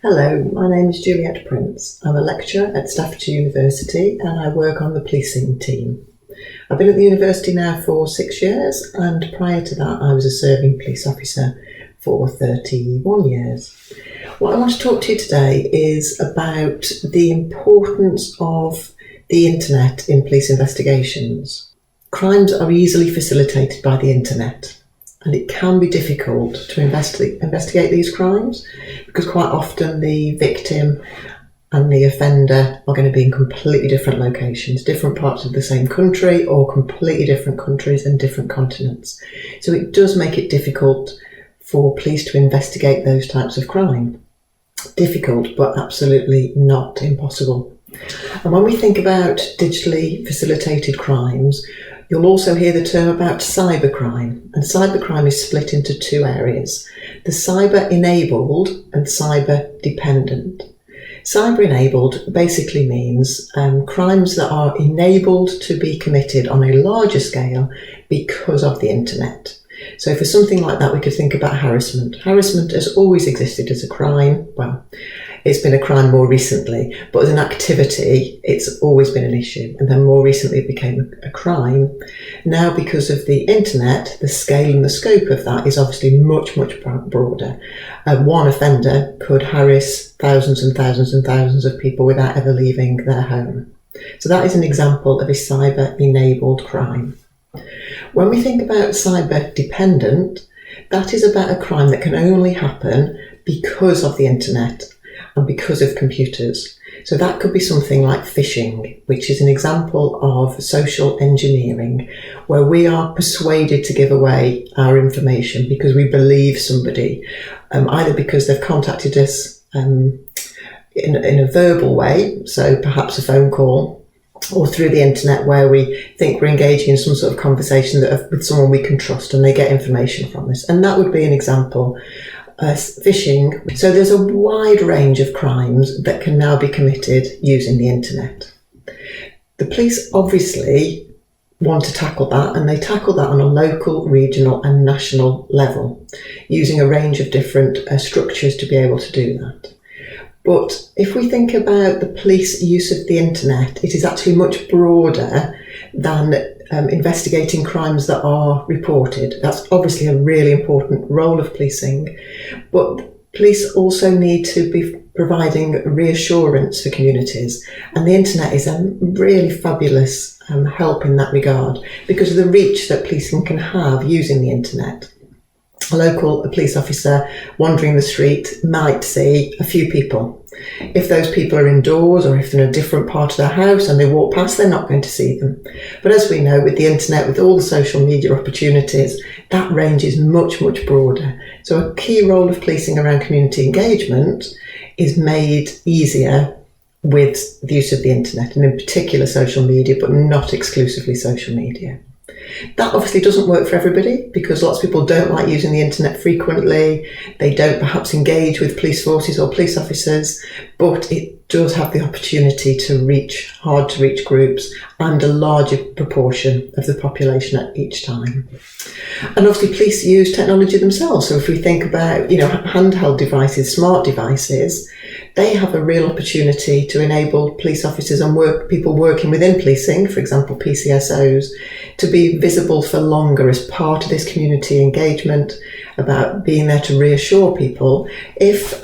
Hello, my name is Juliette Prince. I'm a lecturer at Staffordshire University and I work on the policing team. I've been at the university now for 6 years, and prior to that I was a serving police officer for 31 years. What I want to talk to you today is about the importance of the internet in police investigations. Crimes are easily facilitated by the internet, and it can be difficult to investigate these crimes because quite often the victim and the offender are going to be in completely different locations, different parts of the same country or completely different countries and different continents. So it does make it difficult for police to investigate those types of crime. Difficult, but absolutely not impossible. And when we think about digitally facilitated crimes, you'll also hear the term about cybercrime, and cybercrime is split into two areas: the cyber-enabled and cyber-dependent. Cyber-enabled basically means crimes that are enabled to be committed on a larger scale because of the internet. So for something like that, we could think about harassment. Harassment has always existed as a crime. Well, it's been a crime more recently, but as an activity, it's always been an issue. And then more recently, it became a crime. Now, because of the internet, the scale and the scope of that is obviously much, much broader. One offender could harass thousands and thousands and thousands of people without ever leaving their home. So that is an example of a cyber-enabled crime. When we think about cyber-dependent, that is about a crime that can only happen because of the internet and because of computers. So that could be something like phishing, which is an example of social engineering, where we are persuaded to give away our information because we believe somebody, either because they've contacted us in a verbal way, so perhaps a phone call, or through the internet where we think we're engaging in some sort of conversation with someone we can trust and they get information from us. And that would be an example. Phishing. So there's a wide range of crimes that can now be committed using the internet. The police obviously want to tackle that, and they tackle that on a local, regional and national level using a range of different structures to be able to do that. But if we think about the police use of the internet, it is actually much broader than investigating crimes that are reported. That's obviously a really important role of policing, but police also need to be providing reassurance for communities, and the internet is a really fabulous help in that regard because of the reach that policing can have using the internet. A police officer wandering the street might see a few people. If those people are indoors or if they're in a different part of their house and they walk past, they're not going to see them. But as we know, with the internet, with all the social media opportunities, that range is much, much broader. So a key role of policing around community engagement is made easier with the use of the internet, and in particular social media, but not exclusively social media. That obviously doesn't work for everybody because lots of people don't like using the internet frequently. They don't perhaps engage with police forces or police officers, but it does have the opportunity to reach hard to reach groups and a larger proportion of the population at each time. And obviously police use technology themselves. So if we think about, handheld devices, smart devices, they have a real opportunity to enable police officers and people working within policing, for example PCSOs, to be visible for longer as part of this community engagement, about being there to reassure people. If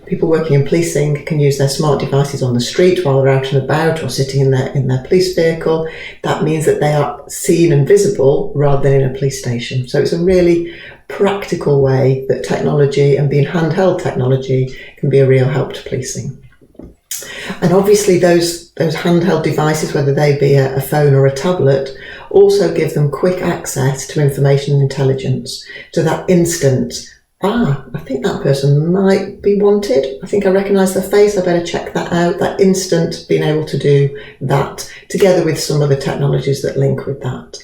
people working in policing can use their smart devices on the street while they're out and about or sitting in their police vehicle, that means that they are seen and visible rather than in a police station. So it's a really practical way that technology, and being handheld technology, can be a real help to policing. And obviously those handheld devices, whether they be a phone or a tablet, also give them quick access to information and intelligence. So that instant, I think that person might be wanted. I think I recognise their face, I better check that out. That instant being able to do that, together with some of the technologies that link with that.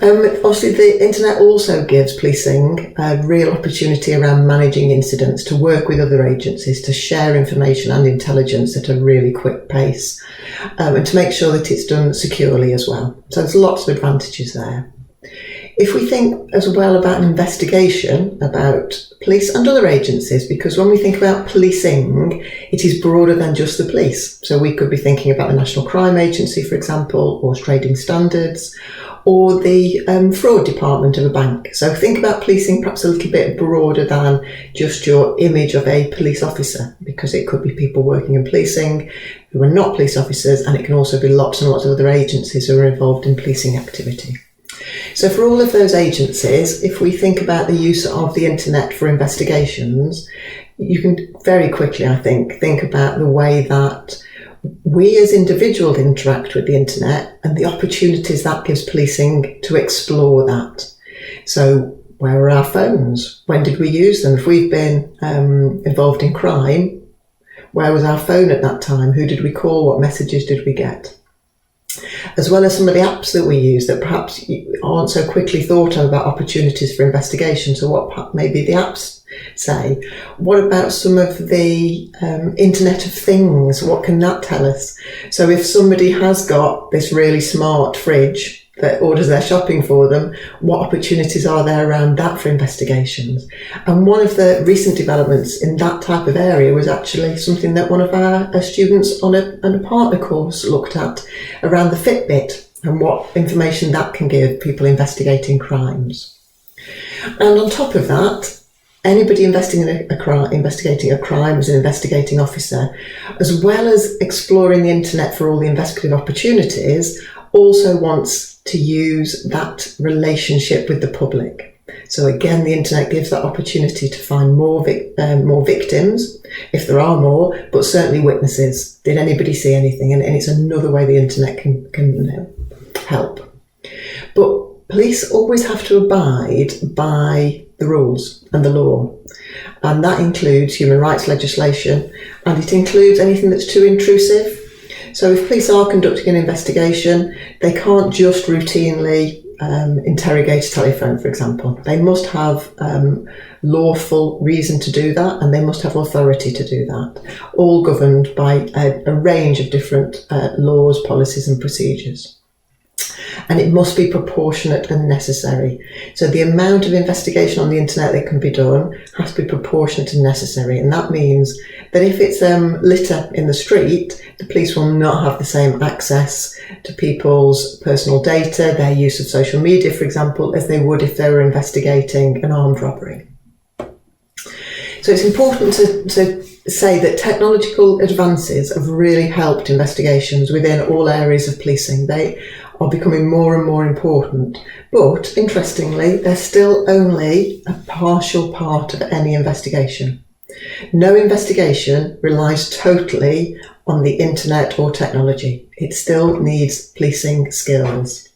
Obviously, the internet also gives policing a real opportunity around managing incidents, to work with other agencies, to share information and intelligence at a really quick pace, and to make sure that it's done securely as well. So there's lots of advantages there. If we think as well about an investigation about police and other agencies, because when we think about policing, it is broader than just the police. So we could be thinking about the National Crime Agency, for example, or Trading Standards, or the fraud department of a bank. So think about policing perhaps a little bit broader than just your image of a police officer, because it could be people working in policing who are not police officers, and it can also be lots and lots of other agencies who are involved in policing activity. So for all of those agencies, if we think about the use of the internet for investigations, you can very quickly, I think about the way that we as individuals interact with the internet and the opportunities that gives policing to explore that. So where are our phones? When did we use them? If we've been involved in crime, where was our phone at that time? Who did we call? What messages did we get? As well as some of the apps that we use that perhaps aren't so quickly thought of about opportunities for investigation. So what maybe the apps say? What about some of the Internet of Things? What can that tell us? So if somebody has got this really smart fridge that orders their shopping for them, what opportunities are there around that for investigations? And one of the recent developments in that type of area was actually something that one of our students on a partner course looked at around the Fitbit and what information that can give people investigating crimes. And on top of that, anybody investigating a crime as an investigating officer, as well as exploring the internet for all the investigative opportunities, also wants to use that relationship with the public. So again, the internet gives that opportunity to find more victims, if there are more, but certainly witnesses. Did anybody see anything? And it's another way the internet can help. But police always have to abide by the rules and the law. And that includes human rights legislation, and it includes anything that's too intrusive. So if police are conducting an investigation, they can't just routinely interrogate a telephone, for example. They must have lawful reason to do that, and they must have authority to do that, all governed by a range of different laws, policies and procedures. And it must be proportionate and necessary. So the amount of investigation on the internet that can be done has to be proportionate and necessary. And that means that if it's litter in the street, the police will not have the same access to people's personal data, their use of social media, for example, as they would if they were investigating an armed robbery. So it's important to say that technological advances have really helped investigations within all areas of policing. They are becoming more and more important. But interestingly, they're still only a partial part of any investigation. No investigation relies totally on the internet or technology. It still needs policing skills.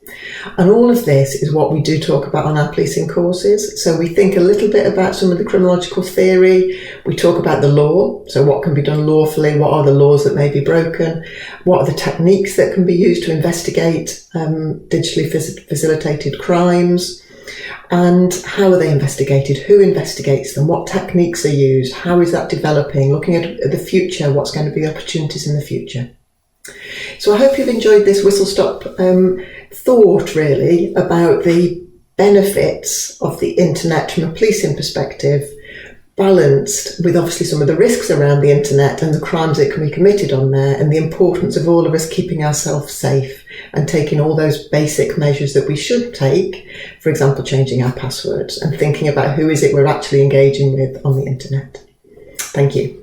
And all of this is what we do talk about on our policing courses. So we think a little bit about some of the criminological theory. We talk about the law. So what can be done lawfully? What are the laws that may be broken? What are the techniques that can be used to investigate digitally facilitated crimes? And how are they investigated? Who investigates them? What techniques are used? How is that developing? Looking at the future, what's going to be the opportunities in the future? So I hope you've enjoyed this whistle-stop thought, really, about the benefits of the internet from a policing perspective, balanced with obviously some of the risks around the internet and the crimes that can be committed on there, and the importance of all of us keeping ourselves safe and taking all those basic measures that we should take, for example, changing our passwords and thinking about who is it we're actually engaging with on the internet. Thank you.